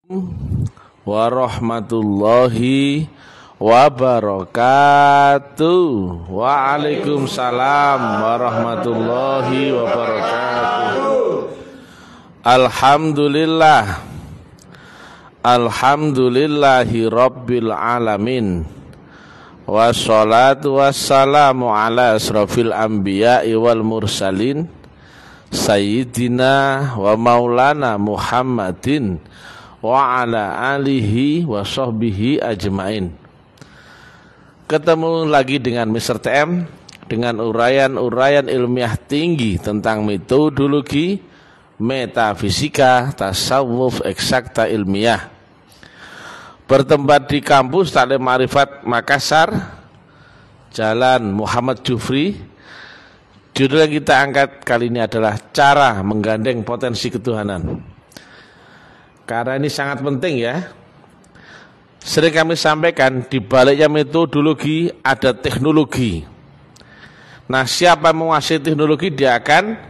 warahmatullahi wabarakatuh. Waalaikumsalam warahmatullahi wabarakatuh. Alhamdulillah, alhamdulillahi rabbil alamin, wassalatu wassalamu ala asrafil anbiya'i wal mursalin, sayyidina wa maulana Muhammadin wa ala alihi wa sahbihi ajmain. Ketemu lagi dengan Mr. TM dengan uraian-uraian ilmiah tinggi tentang metodologi, metafisika, tasawuf, eksakta ilmiah. Bertempat di kampus Taklim Ma'rifat Makassar, Jalan Muhammad Jufri. Judul yang kita angkat kali ini adalah cara menggandeng potensi ketuhanan. Karena ini sangat penting ya. Sering kami sampaikan, di baliknya metodologi ada teknologi. Nah, siapa yang menguasai teknologi dia akan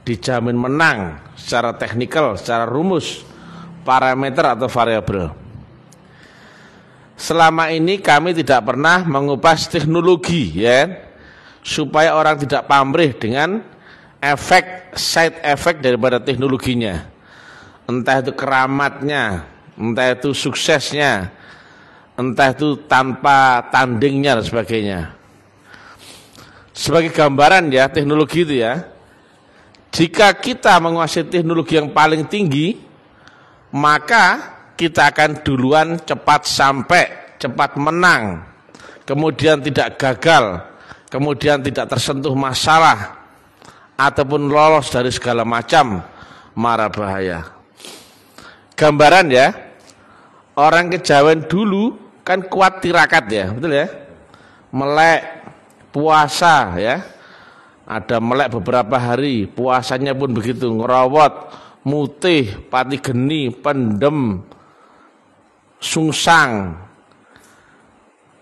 dijamin menang secara teknikal, secara rumus, parameter atau variabel. Selama ini kami tidak pernah mengupas teknologi ya, supaya orang tidak pamrih dengan efek, side effect daripada teknologinya. Entah itu keramatnya, entah itu suksesnya, entah itu tanpa tandingnya dan sebagainya. Sebagai gambaran ya, teknologi itu ya, jika kita menguasai teknologi yang paling tinggi, maka kita akan duluan cepat sampai, cepat menang, kemudian tidak gagal, kemudian tidak tersentuh masalah, ataupun lolos dari segala macam mara bahaya. Gambaran ya, orang kejawen dulu kan kuat tirakat ya, betul ya, melek, puasa ya, ada melek beberapa hari, puasanya pun begitu, ngerawat, mutih, pati geni, pendem, sungsang,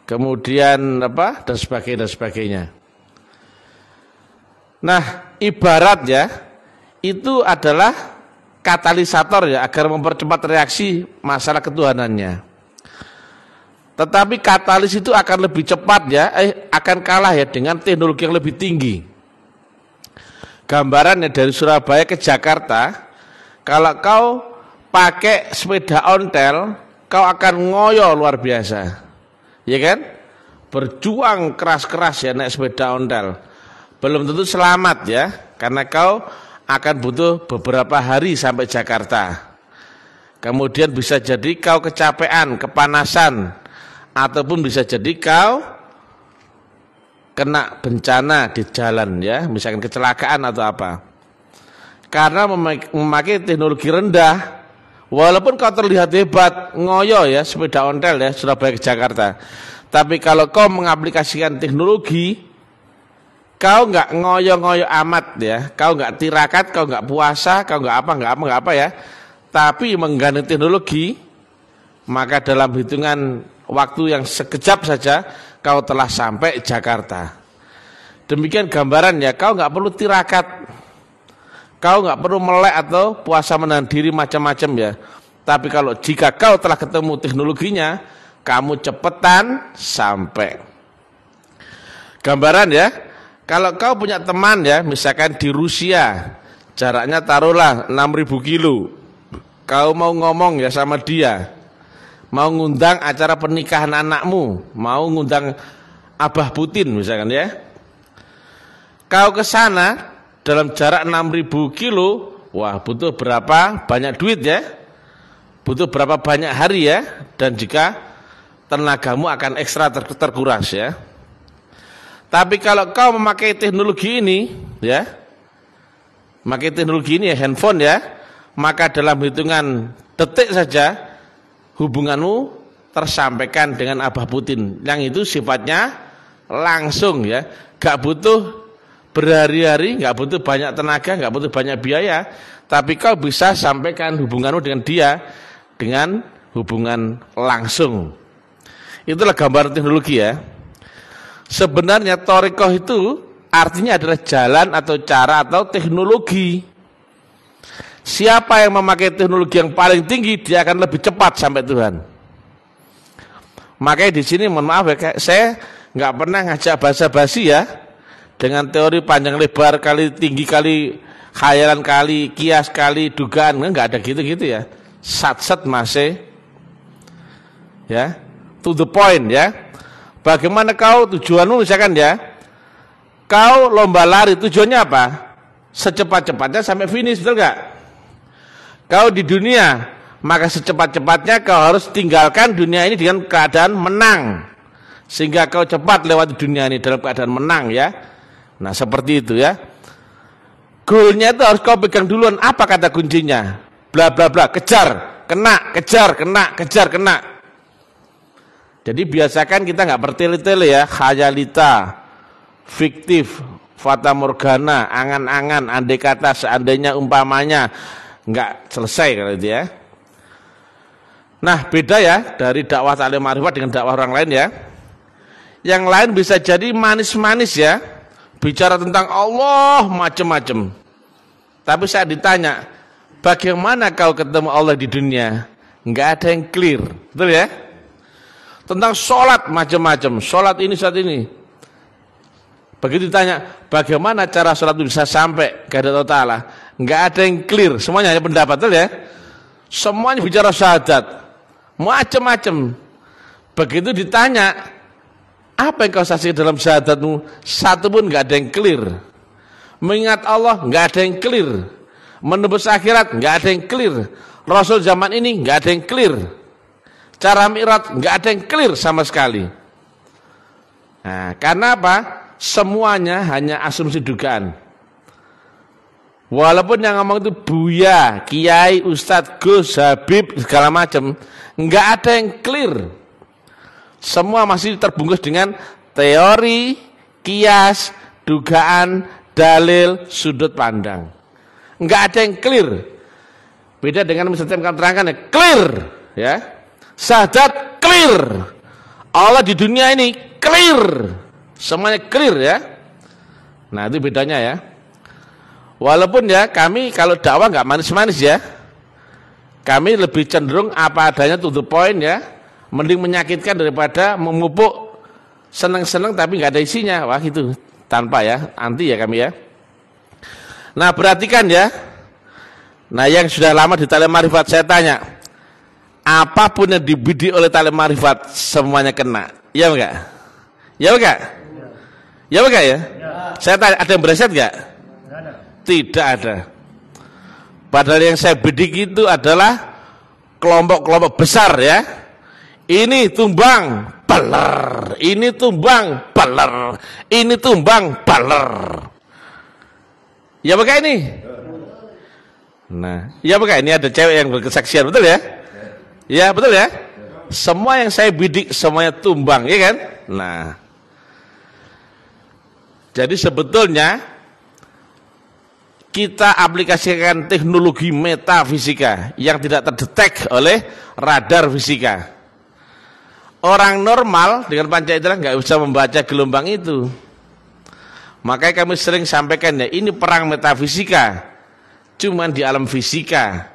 kemudian apa dan sebagainya. Nah, ibarat ya, itu adalah katalisator ya, agar mempercepat reaksi masalah ketuhanannya. Tetapi katalis itu akan lebih cepat ya, akan kalah ya dengan teknologi yang lebih tinggi. Gambarannya dari Surabaya ke Jakarta, kalau kau pakai sepeda ontel, kau akan ngoyo luar biasa, ya kan? Berjuang keras-keras ya naik sepeda ontel, belum tentu selamat ya, karena kau akan butuh beberapa hari sampai Jakarta. Kemudian bisa jadi kau kecapean, kepanasan, ataupun bisa jadi kau kena bencana di jalan ya, misalkan kecelakaan atau apa. Karena memakai teknologi rendah, walaupun kau terlihat hebat, ngoyo ya sepeda ontel ya Surabaya ke Jakarta, tapi kalau kau mengaplikasikan teknologi, kau nggak ngoyo-ngoyo amat ya, kau nggak tirakat, kau nggak puasa, kau nggak apa ya, tapi menggandeng teknologi, maka dalam hitungan waktu yang sekejap saja kau telah sampai Jakarta. Demikian gambaran ya, kau nggak perlu tirakat, kau nggak perlu melek atau puasa menahan diri macam-macam ya. Tapi kalau jika kau telah ketemu teknologinya, kamu cepetan sampai. Gambaran ya, kalau kau punya teman ya, misalkan di Rusia, jaraknya taruhlah 6.000 kilo, kau mau ngomong ya sama dia, mau ngundang acara pernikahan anakmu, mau ngundang Abah Putin misalkan ya, kau ke sana dalam jarak 6.000 kilo, wah butuh berapa banyak duit ya, butuh berapa banyak hari ya, dan juga tenagamu akan ekstra terkuras ya. Tapi kalau kau memakai teknologi ini ya, memakai teknologi ini ya, handphone ya, maka dalam hitungan detik saja hubunganmu tersampaikan dengan Abah Putin, yang itu sifatnya langsung ya, gak butuh berhari-hari, gak butuh banyak tenaga, gak butuh banyak biaya, tapi kau bisa sampaikan hubunganmu dengan dia dengan hubungan langsung. Itulah gambaran teknologi ya. Sebenarnya thorikoh itu artinya adalah jalan atau cara atau teknologi. Siapa yang memakai teknologi yang paling tinggi, dia akan lebih cepat sampai Tuhan. Makanya di sini mohon maaf ya, saya nggak pernah ngajak basa-basi ya, dengan teori panjang lebar kali tinggi kali khayalan kali kias kali dugaan, nggak ada gitu-gitu ya. Sat-sat masih ya, to the point ya. Bagaimana kau tujuanmu misalkan ya, kau lomba lari tujuannya apa? Secepat-cepatnya sampai finish, betul nggak? Kau di dunia, maka secepat-cepatnya kau harus tinggalkan dunia ini dengan keadaan menang. Sehingga kau cepat lewati dunia ini dalam keadaan menang ya. Nah seperti itu ya. Goalnya itu harus kau pegang duluan. Apa kata kuncinya? Bla bla bla, kejar, kena, kejar, kena, kejar, kena. Jadi biasakan kita nggak bertele-tele ya, khayalita, fiktif, fata morgana, angan-angan, andai kata, seandainya, umpamanya. Enggak selesai kalau itu ya. Nah beda ya dari dakwah ta'lim ma'rifat dengan dakwah orang lain ya. Yang lain bisa jadi manis-manis ya, bicara tentang Allah macam-macam. Tapi saya ditanya, bagaimana kau ketemu Allah di dunia? Enggak ada yang clear, betul ya? Tentang sholat macam-macam, sholat ini, sholat ini. Begitu ditanya, bagaimana cara sholat itu bisa sampai ke Allah Ta'ala? Enggak ada yang clear, semuanya hanya pendapat, betul ya? Semuanya bicara syahadat, macam-macam. Begitu ditanya, apa yang kau saksikan dalam syahadatmu? Satu pun enggak ada yang clear. Mengingat Allah, enggak ada yang clear. Menembus akhirat, enggak ada yang clear. Rasul zaman ini, enggak ada yang clear. Cara mi'raj, enggak ada yang clear sama sekali. Nah, karena apa? Semuanya hanya asumsi dugaan. Walaupun yang ngomong itu buya, kiai, ustadz, gus, habib, segala macam, enggak ada yang clear. Semua masih terbungkus dengan teori, kias, dugaan, dalil, sudut pandang. Enggak ada yang clear. Beda dengan misalnya yang kami terangkan ya, clear, ya. Syahadat clear. Allah di dunia ini clear. Semuanya clear ya. Nah itu bedanya ya. Walaupun ya kami kalau dakwah nggak manis-manis ya. Kami lebih cenderung apa adanya, to the point ya. Mending menyakitkan daripada memupuk seneng-seneng tapi nggak ada isinya. Wah gitu. Tanpa ya, anti ya kami ya. Nah perhatikan ya. Nah yang sudah lama di ta'lim ma'rifat saya tanya, apapun yang dibidik oleh ta'lim ma'rifat semuanya kena. Ya enggak? Ya enggak? Ya enggak ya? Saya tanya, ada yang bereset enggak? Tidak ada. Padahal yang saya bidik itu adalah kelompok-kelompok besar ya. Ini tumbang, baler. Ini tumbang, baler. Ini tumbang, baler. Ya enggak ini? Nah, ya enggak ini ada cewek yang berkesaksian, betul ya? Ya betul ya. Semua yang saya bidik semuanya tumbang, ya kan? Nah, jadi sebetulnya kita aplikasikan teknologi metafisika yang tidak terdetek oleh radar fisika. Orang normal dengan panca indera nggak bisa membaca gelombang itu. Makanya kami sering sampaikan ya, ini perang metafisika, cuman di alam fisika.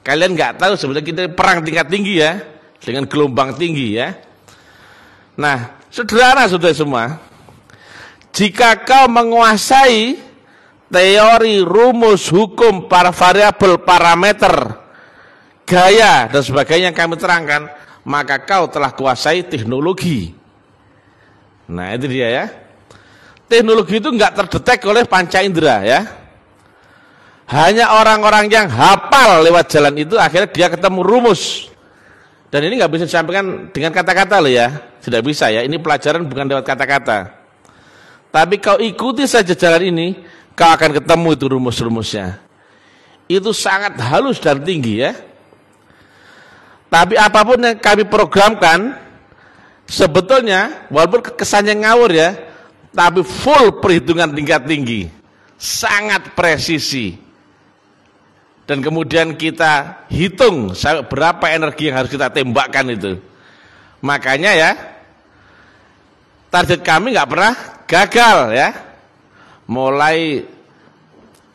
Kalian nggak tahu sebenarnya kita perang tingkat tinggi ya, dengan gelombang tinggi ya. Nah, sederhana sudah semua. Jika kau menguasai teori, rumus, hukum, para variabel, parameter, gaya dan sebagainya yang kami terangkan, maka kau telah kuasai teknologi. Nah, itu dia ya. Teknologi itu nggak terdetek oleh panca indera ya. Hanya orang-orang yang hafal lewat jalan itu akhirnya dia ketemu rumus. Dan ini nggak bisa disampaikan dengan kata-kata loh ya. Tidak bisa ya. Ini pelajaran bukan lewat kata-kata. Tapi kau ikuti saja jalan ini, kau akan ketemu itu rumus-rumusnya. Itu sangat halus dan tinggi ya. Tapi apapun yang kami programkan, sebetulnya walaupun kesannya ngawur ya, tapi full perhitungan tingkat tinggi, sangat presisi. Dan kemudian kita hitung berapa energi yang harus kita tembakkan itu. Makanya ya, target kami nggak pernah gagal ya. Mulai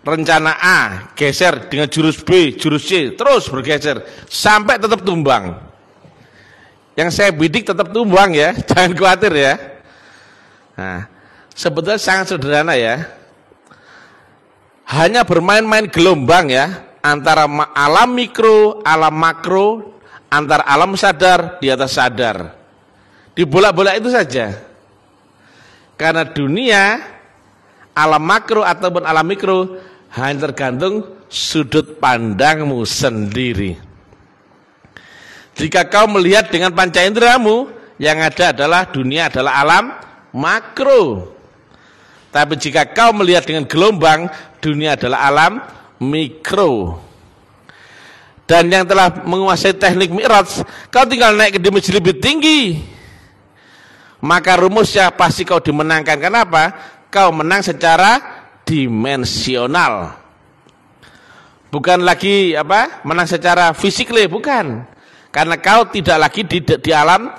rencana A geser dengan jurus B, jurus C, terus bergeser sampai tetap tumbang. Yang saya bidik tetap tumbang ya, jangan khawatir ya. Nah, sebetulnya sangat sederhana ya. Hanya bermain-main gelombang ya, antara alam mikro, alam makro, antara alam sadar di atas sadar. Dibolak-bolak itu saja. Karena dunia, alam makro ataupun alam mikro hanya tergantung sudut pandangmu sendiri. Jika kau melihat dengan panca inderamu, yang ada adalah dunia adalah alam makro. Tapi jika kau melihat dengan gelombang, dunia adalah alam mikro. Dan yang telah menguasai teknik Mi'raj, kau tinggal naik ke dimensi lebih tinggi, maka rumusnya pasti kau dimenangkan. Kenapa? Kau menang secara dimensional, bukan lagi menang secara fisikly, bukan, karena kau tidak lagi di alam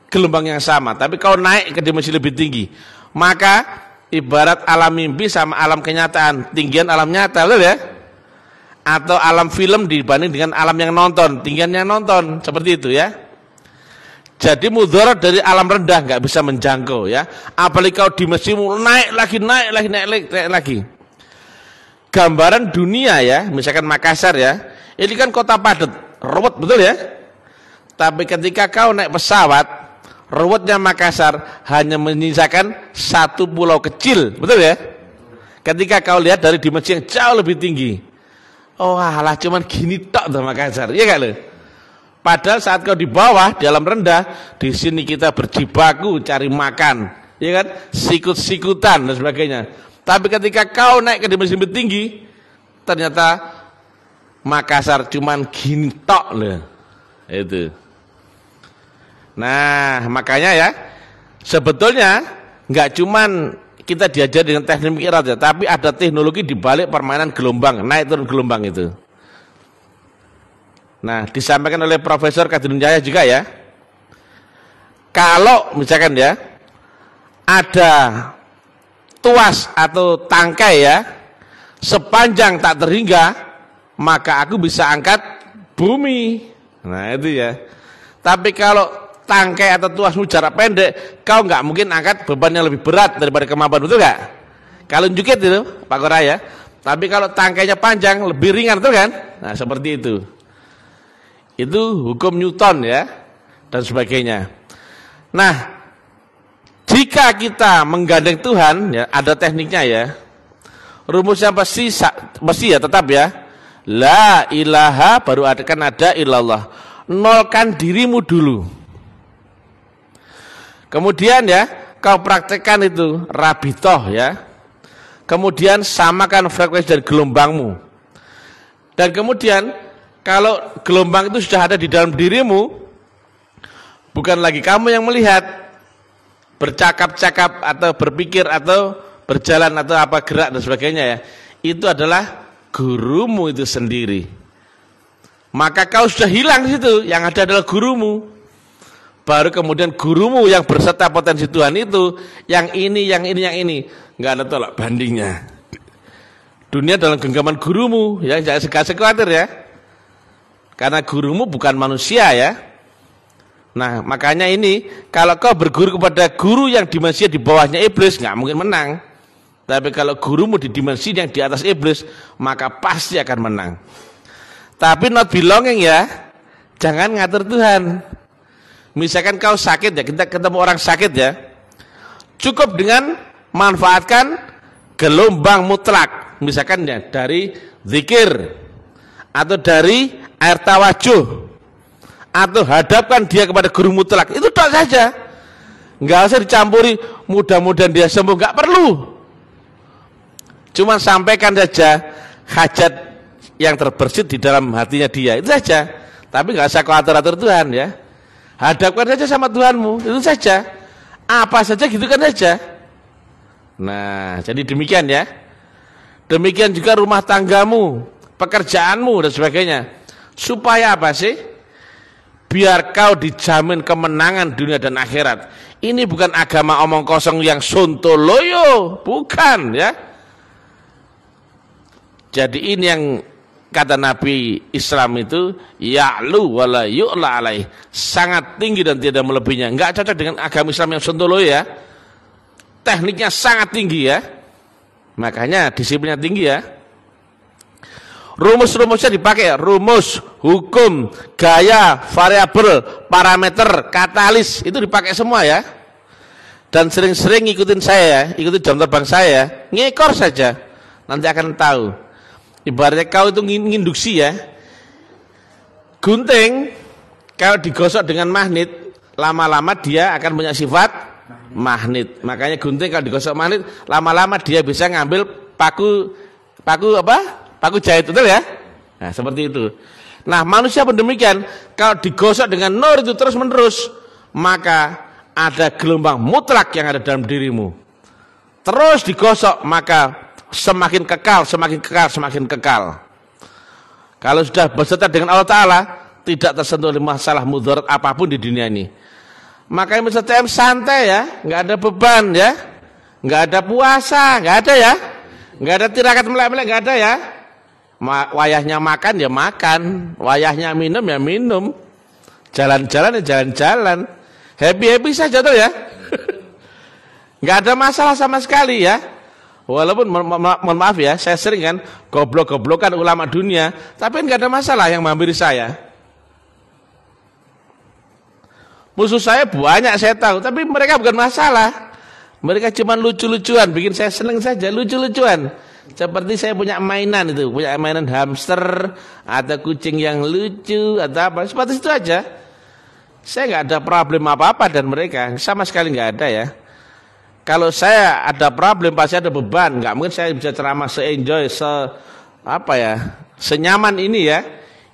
gelombang yang sama, tapi kau naik ke dimensi lebih tinggi. Maka ibarat alam mimpi sama alam kenyataan, tinggian alam nyata, betul ya? Atau alam film dibanding dengan alam yang nonton, tinggian yang nonton, seperti itu ya. Jadi mudarat dari alam rendah nggak bisa menjangkau ya. Apalagi kau dimensimu naik lagi. Gambaran dunia ya, misalkan Makassar ya, ini kan kota padat, ruwet betul ya. Tapi ketika kau naik pesawat, ruwetnya Makassar hanya menyisakan satu pulau kecil, betul ya. Ketika kau lihat dari dimensi yang jauh lebih tinggi, oh alah cuman gini tok tuh Makassar, iya gak lo? Padahal saat kau di bawah, di alam rendah, di sini kita berjibaku cari makan, ya kan? Sikut-sikutan dan sebagainya. Tapi ketika kau naik ke dimensi lebih tinggi, ternyata Makassar cuman gini tok loh. Itu. Nah, makanya ya, sebetulnya nggak cuman kita diajar dengan teknik Mi'raj ya, tapi ada teknologi di balik permainan gelombang, naik turun gelombang itu. Nah, disampaikan oleh Profesor Kadirun Jaya juga ya. Kalau misalkan ya, ada tuas atau tangkai ya, sepanjang tak terhingga, maka aku bisa angkat bumi. Nah itu ya. Tapi kalau tangkai atau tuasmu jarak pendek, kau nggak mungkin angkat beban yang lebih berat daripada kemampuan, betul nggak? Kalau jukit itu Pak Kora ya. Tapi kalau tangkainya panjang, lebih ringan, betul kan? Nah seperti itu. Itu hukum Newton ya, dan sebagainya. Nah, jika kita menggandeng Tuhan ya, ada tekniknya ya. Rumusnya pasti ya tetap ya. La ilaha baru akan ada illallah. Nolkan dirimu dulu. Kemudian ya, kau praktekkan itu rabitoh ya. Kemudian samakan frekuensi dari gelombangmu. Dan kemudian kalau gelombang itu sudah ada di dalam dirimu, bukan lagi kamu yang melihat, bercakap-cakap atau berpikir atau berjalan atau apa gerak dan sebagainya ya. Itu adalah gurumu itu sendiri. Maka kau sudah hilang di situ, yang ada adalah gurumu. Baru kemudian gurumu yang berserta potensi Tuhan itu, yang ini, nggak ada tolak bandingnya. Dunia dalam genggaman gurumu, ya jangan khawatir ya. Karena gurumu bukan manusia ya. Nah makanya ini, kalau kau berguru kepada guru yang dimensinya di bawahnya iblis, nggak mungkin menang. Tapi kalau gurumu di dimensi yang di atas iblis, maka pasti akan menang. Tapi not belonging ya, jangan ngatur Tuhan. Misalkan kau sakit ya, kita ketemu orang sakit ya, cukup dengan manfaatkan gelombang mutlak, misalkan ya dari zikir atau dari air tawajuh, atau hadapkan dia kepada guru mutlak, itu tok saja. Nggak usah dicampuri mudah-mudahan dia sembuh, nggak perlu. Cuma sampaikan saja hajat yang terbersit di dalam hatinya dia, itu saja. Tapi nggak usah kau atur-atur Tuhan ya. Hadapkan saja sama Tuhanmu, itu saja. Apa saja gitu kan saja. Nah, jadi demikian ya. Demikian juga rumah tanggamu, pekerjaanmu dan sebagainya. Supaya apa sih? Biar kau dijamin kemenangan dunia dan akhirat. Ini bukan agama omong kosong yang sontoloyo, bukan ya. Jadi ini yang kata Nabi Islam itu ya'lu wala yu'la alaih, sangat tinggi dan tidak melebihinya. Enggak cocok dengan agama Islam yang sontoloyo ya. Tekniknya sangat tinggi ya. Makanya disiplinnya tinggi ya. Rumus-rumusnya dipakai, rumus, hukum, gaya, variabel, parameter, katalis, itu dipakai semua ya. Dan sering-sering ngikutin saya ya, ikutin jam terbang saya, ngekor saja, nanti akan tahu. Ibaratnya kau itu nginduksi ya. Gunting, kalau digosok dengan magnet, lama-lama dia akan punya sifat magnet. Makanya gunting kalau digosok magnet, lama-lama dia bisa ngambil paku apa? Paku jahit, betul ya? Nah, seperti itu. Nah, manusia pun demikian. Kalau digosok dengan nur itu terus menerus, maka ada gelombang mutlak yang ada dalam dirimu. Terus digosok, maka semakin kekal, semakin kekal, semakin kekal. Kalau sudah berserta dengan Allah Ta'ala, tidak tersentuh oleh masalah mudarat apapun di dunia ini. Makanya misalnya santai ya, nggak ada beban ya, nggak ada puasa, nggak ada ya, nggak ada tirakat melek-melek, nggak ada ya. Wayahnya makan ya makan, wayahnya minum ya minum, jalan-jalan ya jalan-jalan, happy saja tuh ya. Nggak ada masalah sama sekali ya. Walaupun mohon maaf ya, saya sering kan goblok-goblokan ulama dunia, tapi nggak ada masalah yang menghampiri saya. Musuh saya banyak saya tahu, tapi mereka bukan masalah. Mereka cuma lucu-lucuan, bikin saya seneng saja, lucu-lucuan. Seperti saya punya mainan itu, punya mainan hamster, ada kucing yang lucu, atau apa, seperti itu aja. Saya nggak ada problem apa-apa dan mereka sama sekali nggak ada ya. Kalau saya ada problem, pasti ada beban. Nggak mungkin saya bisa ceramah se-enjoy, senyaman ini ya.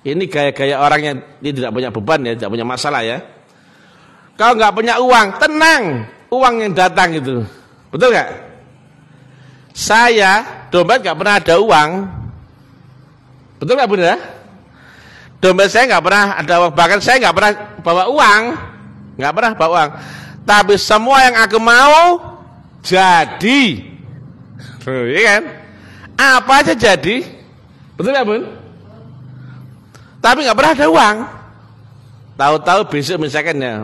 Ini gaya-gaya orang yang tidak punya beban ya, tidak punya masalah ya. Kalau nggak punya uang, tenang, uang yang datang itu, betul nggak? Saya dompet nggak pernah ada uang, betul nggak Bunda? Dompet saya nggak pernah ada uang, bahkan saya nggak pernah bawa uang, nggak pernah bawa uang. Tapi semua yang aku mau jadi, iya kan? Apa aja jadi, betul nggak Bun? Tapi nggak pernah ada uang. Tahu-tahu besok misalkan ya,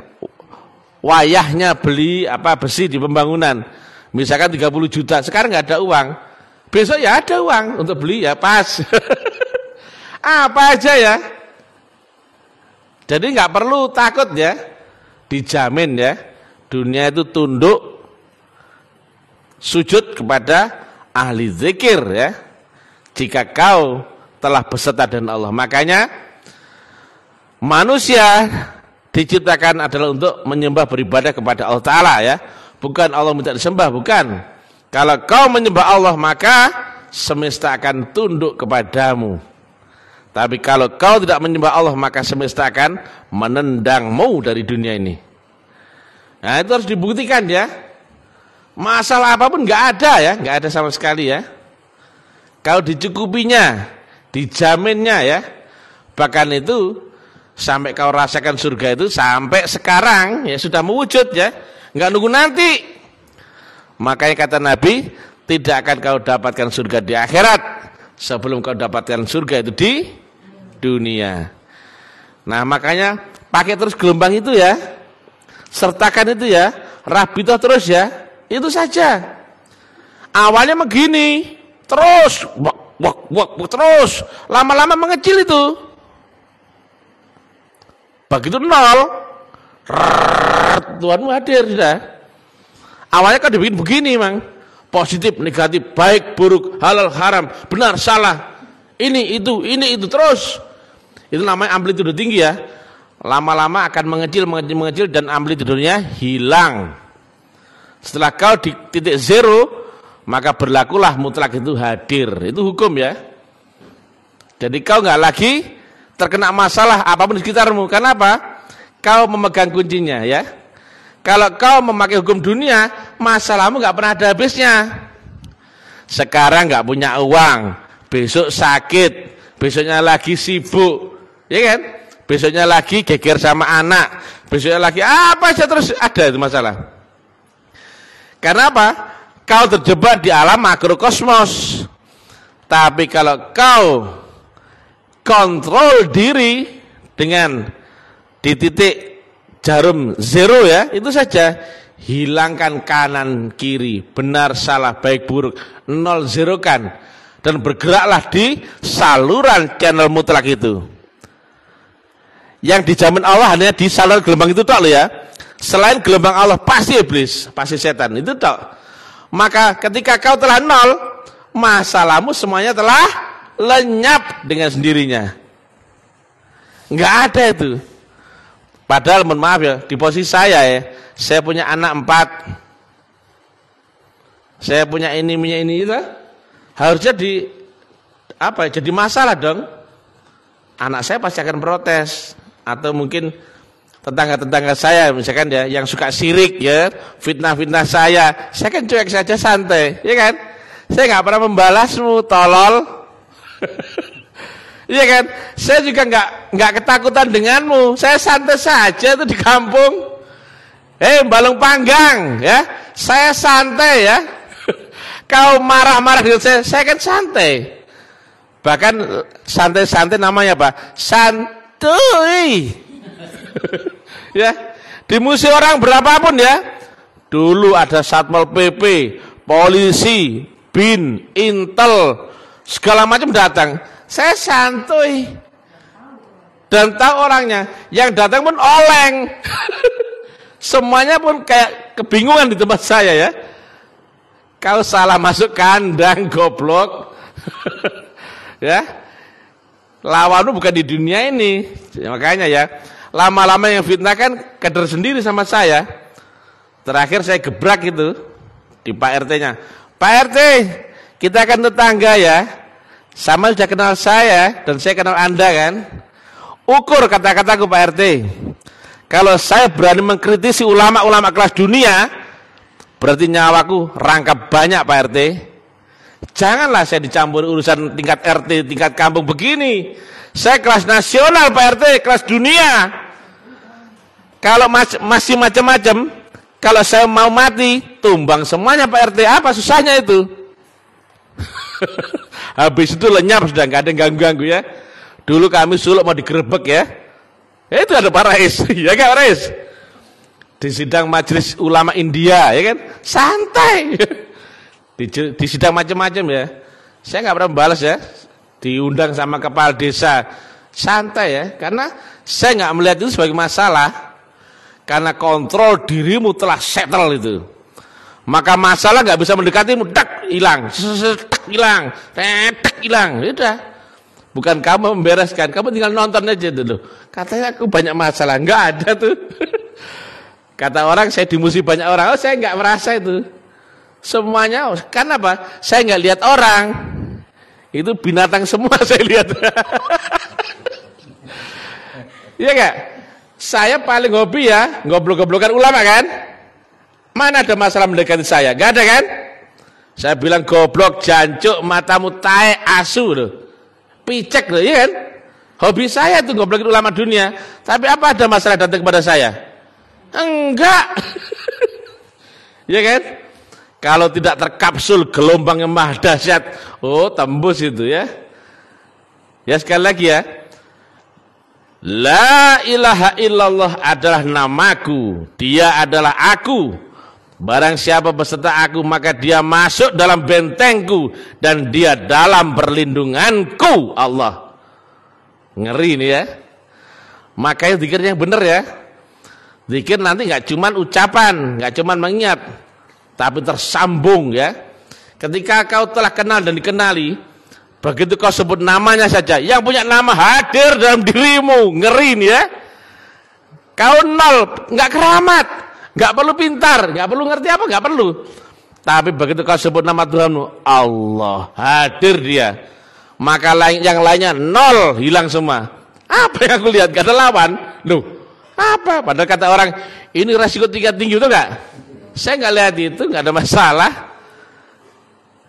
wayahnya beli besi di pembangunan. Misalkan 30 juta, sekarang nggak ada uang. Besok ya ada uang untuk beli ya pas. Apa aja ya. Jadi nggak perlu takut ya. Dijamin ya. Dunia itu tunduk sujud kepada ahli zikir ya. Jika kau telah beserta dengan Allah. Makanya manusia diciptakan adalah untuk menyembah beribadah kepada Allah Ta'ala ya. Bukan Allah minta disembah, bukan. Kalau kau menyembah Allah, maka semesta akan tunduk kepadamu. Tapi kalau kau tidak menyembah Allah, maka semesta akan menendangmu dari dunia ini. Nah, itu harus dibuktikan ya. Masalah apapun nggak ada ya, nggak ada sama sekali ya. Kau dicukupinya, dijaminnya ya. Bahkan itu sampai kau rasakan surga itu sampai sekarang ya sudah mewujud ya. Enggak nunggu nanti. Makanya kata Nabi, tidak akan kau dapatkan surga di akhirat sebelum kau dapatkan surga itu di dunia. Nah, makanya pakai terus gelombang itu ya. Sertakan itu ya, rabitoh terus ya. Itu saja. Awalnya begini, terus terus lama-lama mengecil itu. Begitu nol, Tuhanmu hadir sudah. Awalnya kan dibikin begini Mang. Positif, negatif, baik, buruk, halal, haram, benar, salah. Ini itu terus. Itu namanya amplitudo tinggi ya. Lama-lama akan mengecil dan amplitudenya hilang. Setelah kau di titik zero, maka berlakulah mutlak itu hadir. Itu hukum ya. Jadi kau nggak lagi terkena masalah apapun di sekitarmu. Karena apa? Kau memegang kuncinya ya. Kalau kau memakai hukum dunia, masalahmu nggak pernah ada habisnya. Sekarang nggak punya uang, besok sakit, besoknya lagi sibuk, ya kan? Besoknya lagi geger sama anak, besoknya lagi apa aja terus ada itu masalah. Karena apa? Kau terjebak di alam makrokosmos. Tapi kalau kau kontrol diri dengan di titik jarum zero ya, itu saja. Hilangkan kanan kiri, benar salah, baik buruk, nol zerokan, dan bergeraklah di saluran channel mutlak itu. Yang dijamin Allah hanya di saluran gelombang itu tok loh ya. Selain gelombang Allah pasti iblis, pasti setan, itu tok. Maka ketika kau telah nol, masalahmu semuanya telah lenyap dengan sendirinya. Enggak ada itu. Padahal mohon maaf ya, di posisi saya ya, saya punya anak 4, saya punya ini itu, harusnya jadi masalah dong. Anak saya pasti akan protes, atau mungkin tetangga-tetangga saya misalkan ya, yang suka sirik ya, fitnah saya kan cuek saja, santai, ya kan? Saya nggak pernah membalasmu, tolol. Iya kan? Saya juga nggak ketakutan denganmu. Saya santai saja tuh di kampung. Balong panggang ya. Saya santai ya. Kau marah-marah dengan saya kan santai. Bahkan santai-santai namanya apa? Santuy. Ya. Dimusuhi orang berapapun ya. Dulu ada Satpol PP, polisi, BIN, Intel, segala macam datang. Saya santuy dan tahu orangnya. Yang datang pun oleng. Semuanya pun kayak kebingungan di tempat saya ya. Kau salah masuk kandang, goblok. Ya, lawanmu bukan di dunia ini. Makanya ya, lama-lama yang fitnah kan kader sendiri sama saya. Terakhir saya gebrak itu di Pak RT-nya. Pak RT, kita akan tetangga ya. Sama sudah kenal saya dan saya kenal Anda kan. Ukur kata-kataku Pak RT. Kalau saya berani mengkritisi ulama-ulama kelas dunia, berarti nyawaku rangkap banyak Pak RT. Janganlah saya dicampur urusan tingkat RT, tingkat kampung begini. Saya kelas nasional Pak RT, kelas dunia. Kalau masih macam-macam, kalau saya mau mati, tumbang semuanya Pak RT. Apa susahnya itu? Habis itu lenyap, sudah nggak ada yang ganggu-ganggu ya. Dulu kami suluk mau digerebek ya. Itu ada Pak Rais, ya kan Pak Rais? Di sidang majelis ulama India, ya kan? Santai. Di sidang macam-macam ya. Saya nggak pernah balas ya. Diundang sama kepala desa, santai ya. Karena saya nggak melihat itu sebagai masalah. Karena kontrol dirimu telah settle itu. Maka masalah nggak bisa mendekatimu, tak hilang, hilang, hilang, udah. Bukan kamu membereskan, kamu tinggal nonton aja dulu. Katanya aku banyak masalah, nggak ada tuh. Kata orang saya dimusuhi banyak orang, saya nggak merasa itu. Semuanya, karena apa? Saya nggak lihat orang, itu binatang semua saya lihat. Iya nggak? Saya paling hobi ya goblok-goblokan ulama kan? Mana ada masalah mendekati saya? Gak ada kan? Saya bilang goblok, jancuk, matamu tae, asu loh. Picek loh, iya kan? Hobi saya tuh goblokin ulama dunia. Tapi apa ada masalah datang kepada saya? Enggak. Iya kan? Kalau tidak terkapsul gelombang yang maha dahsyat, oh tembus itu ya. Ya sekali lagi ya. La ilaha illallah adalah namaku. Dia adalah aku. Barang siapa beserta aku, maka dia masuk dalam bentengku dan dia dalam perlindunganku. Allah. Ngeri nih ya. Makanya zikirnya yang benar ya. Zikir nanti nggak cuman ucapan, nggak cuman mengingat, tapi tersambung ya. Ketika kau telah kenal dan dikenali, begitu kau sebut namanya saja, yang punya nama hadir dalam dirimu. Ngeri nih ya. Kau nol, nggak keramat. Gak perlu pintar, gak perlu ngerti apa, gak perlu. Tapi begitu kau sebut nama Tuhanmu, Allah, hadir dia. Maka yang lainnya nol, hilang semua. Apa yang aku lihat? Gak ada lawan. Loh, apa? Padahal kata orang, ini resiko tingkat tinggi itu gak? Saya gak lihat itu, gak ada masalah.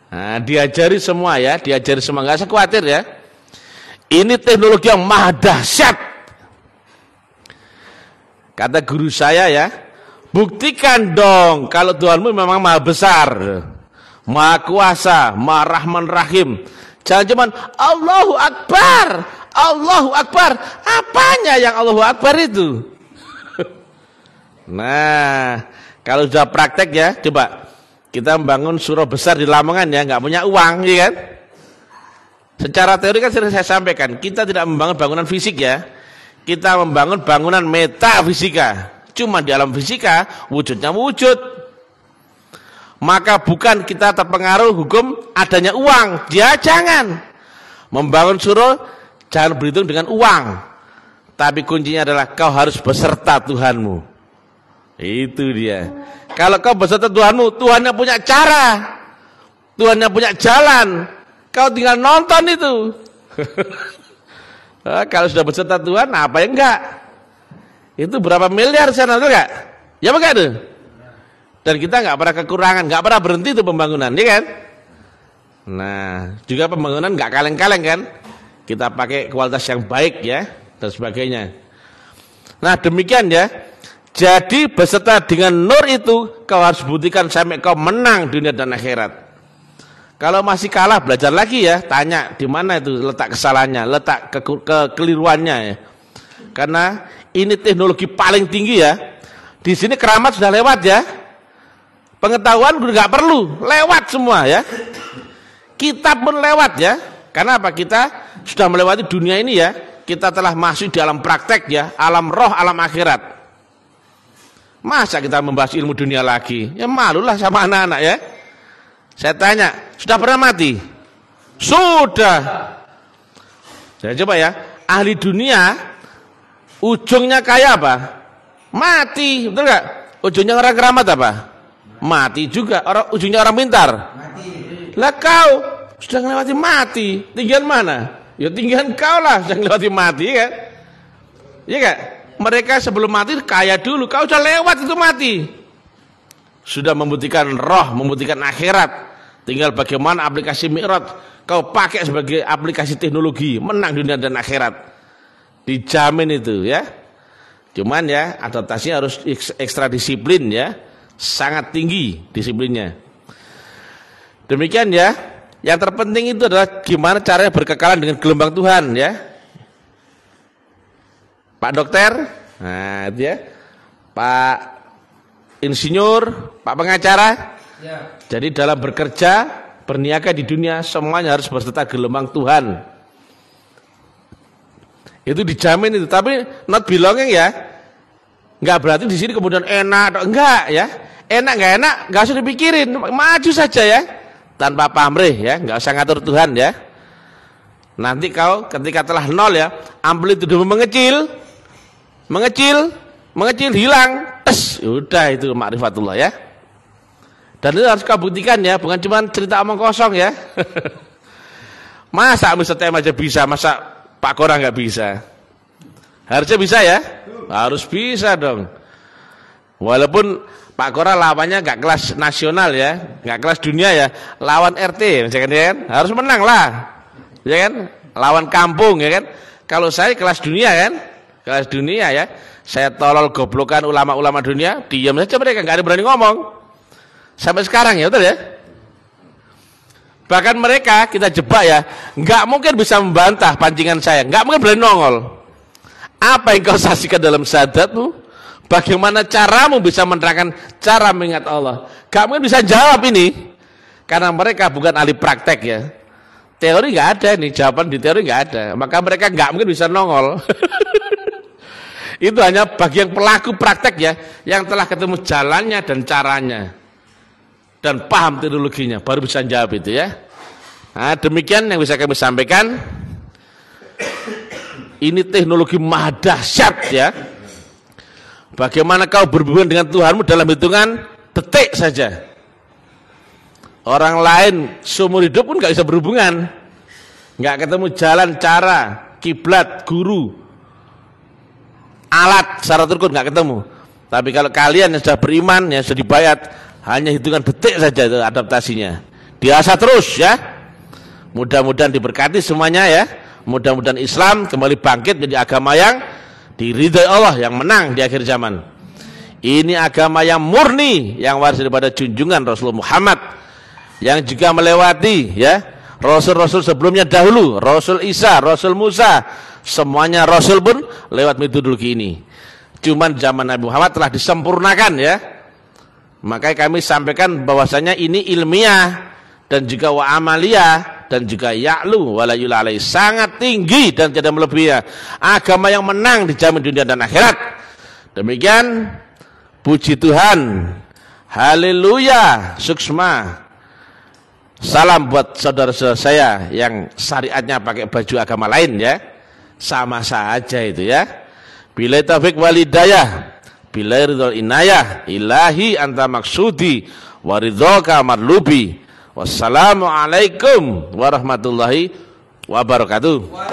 Nah, diajari semua ya, diajari semua, gak usah khawatir ya. Ini teknologi yang maha dahsyat. Kata guru saya ya, buktikan dong kalau Tuhanmu memang maha besar, maha kuasa, maha rahman rahim. Jangan cuman Allahu Akbar, Allahu Akbar. Apanya yang Allahu Akbar itu? Nah, kalau sudah praktek ya, coba kita membangun surau besar di Lamongan ya, nggak punya uang, ya kan? Secara teori kan sudah saya sampaikan, kita tidak membangun bangunan fisik ya, kita membangun bangunan metafisika. Cuma di alam fisika wujudnya wujud. Maka bukan kita terpengaruh hukum adanya uang. Dia jangan membangun surau, jangan berhitung dengan uang. Tapi kuncinya adalah kau harus beserta Tuhanmu. Itu dia. Kalau kau beserta Tuhanmu, Tuhannya punya cara, Tuhannya punya jalan. Kau tinggal nonton itu. Kalau sudah beserta Tuhan, apa yang enggak? Itu berapa miliar sana tuh enggak? Ya enggak tuh? Dan kita enggak pernah kekurangan, enggak pernah berhenti itu pembangunan, ya kan? Nah, juga pembangunan enggak kaleng-kaleng kan? Kita pakai kualitas yang baik ya, dan sebagainya. Nah, demikian ya. Jadi beserta dengan nur itu, kau harus buktikan sampai kau menang dunia dan akhirat. Kalau masih kalah, belajar lagi ya, tanya di mana itu letak kesalahannya, letak kekeliruannya ya. Karena ini teknologi paling tinggi ya. Di sini keramat sudah lewat ya. Pengetahuan udah nggak perlu, lewat semua ya. Kitab pun lewat ya. Karena apa? Kita sudah melewati dunia ini ya. Kita telah masuk di alam praktek ya, alam roh, alam akhirat. Masa kita membahas ilmu dunia lagi? Ya malulah sama anak-anak ya. Saya tanya, sudah pernah mati? Sudah. Saya coba ya, ahli dunia ujungnya kayak apa? Mati, betul nggak? Ujungnya orang keramat apa? Mati juga. Ujungnya orang pintar? Mati. Lah kau sudah melewati mati, tinggal mana? Ya tinggal kau lah yang melewati mati kan? Iya nggak? Mereka sebelum mati kaya dulu, kau sudah lewat itu mati. Sudah membuktikan roh, membuktikan akhirat. Tinggal bagaimana aplikasi Mi'raj kau pakai sebagai aplikasi teknologi, menang dunia dan akhirat. Dijamin itu ya. Cuman ya adaptasinya harus ekstra disiplin ya. Sangat tinggi disiplinnya. Demikian ya. Yang terpenting itu adalah gimana caranya berkekalan dengan gelombang Tuhan ya. Pak dokter, nah itu ya. Pak insinyur, Pak pengacara ya. Jadi dalam bekerja, berniaga di dunia semuanya harus berserta gelombang Tuhan. Itu dijamin itu, tapi not belonging ya. Enggak berarti di sini kemudian enak atau enggak ya. Enak enggak enak, enggak usah dipikirin, maju saja ya. Tanpa pamrih ya, enggak usah ngatur Tuhan ya. Nanti kau ketika telah nol ya, amplitude mengecil, hilang, udah itu ma'rifatullah ya. Dan itu harus kau buktikan ya, bukan cuma cerita omong kosong ya. Masa Mr. TM aja bisa, masa Pak Kora nggak bisa? Harusnya bisa ya, harus bisa dong. Walaupun Pak Kora lawannya nggak kelas nasional ya, nggak kelas dunia ya, lawan RT, misalkan ya kan, harus menang lah, ya kan? Lawan kampung ya kan? Kalau saya kelas dunia kan, kelas dunia ya. Saya tolol goblokan ulama-ulama dunia, diam saja mereka, nggak ada berani ngomong. Sampai sekarang ya, betul ya? Bahkan mereka kita jebak ya, nggak mungkin bisa membantah pancingan saya, nggak mungkin berani nongol. Apa yang kau saksikan dalam syahadatmu? Bagaimana caramu bisa menerangkan cara mengingat Allah? Nggak mungkin bisa jawab ini, karena mereka bukan ahli praktek ya. Teori nggak ada nih, jawaban di teori nggak ada, maka mereka nggak mungkin bisa nongol. Itu hanya bagi yang pelaku praktek ya, yang telah ketemu jalannya dan caranya dan paham teknologinya, baru bisa jawab itu ya. Nah, demikian yang bisa kami sampaikan. Ini teknologi maha dahsyat ya. Bagaimana kau berhubungan dengan Tuhanmu dalam hitungan detik saja. Orang lain seumur hidup pun nggak bisa berhubungan, nggak ketemu jalan, cara, kiblat, guru, alat secara turun nggak ketemu. Tapi kalau kalian yang sudah beriman, yang sudah dibayat, hanya hitungan detik saja itu adaptasinya. Diasah terus ya. Mudah-mudahan diberkati semuanya ya. Mudah-mudahan Islam kembali bangkit menjadi agama yang diridhai Allah, yang menang di akhir zaman. Ini agama yang murni, yang waris daripada junjungan Rasulullah Muhammad, yang juga melewati ya Rasul-rasul sebelumnya dahulu, Rasul Isa, Rasul Musa, semuanya Rasul pun lewat metodologi ini. Cuman zaman Nabi Muhammad telah disempurnakan ya. Makanya kami sampaikan bahwasanya ini ilmiah dan juga wa amaliyah dan juga ya'lu wala yulalai, sangat tinggi dan tidak melebihi. Agama yang menang dijamin dunia dan akhirat. Demikian, puji Tuhan. Haleluya, suksma. Salam buat saudara-saudara saya yang syariatnya pakai baju agama lain ya. Sama saja itu ya. Bila taufik walidayah, bila ridhol inayah, ilahi anta maksudi, waridhoka madlubi. Wassalamualaikum warahmatullahi wabarakatuh.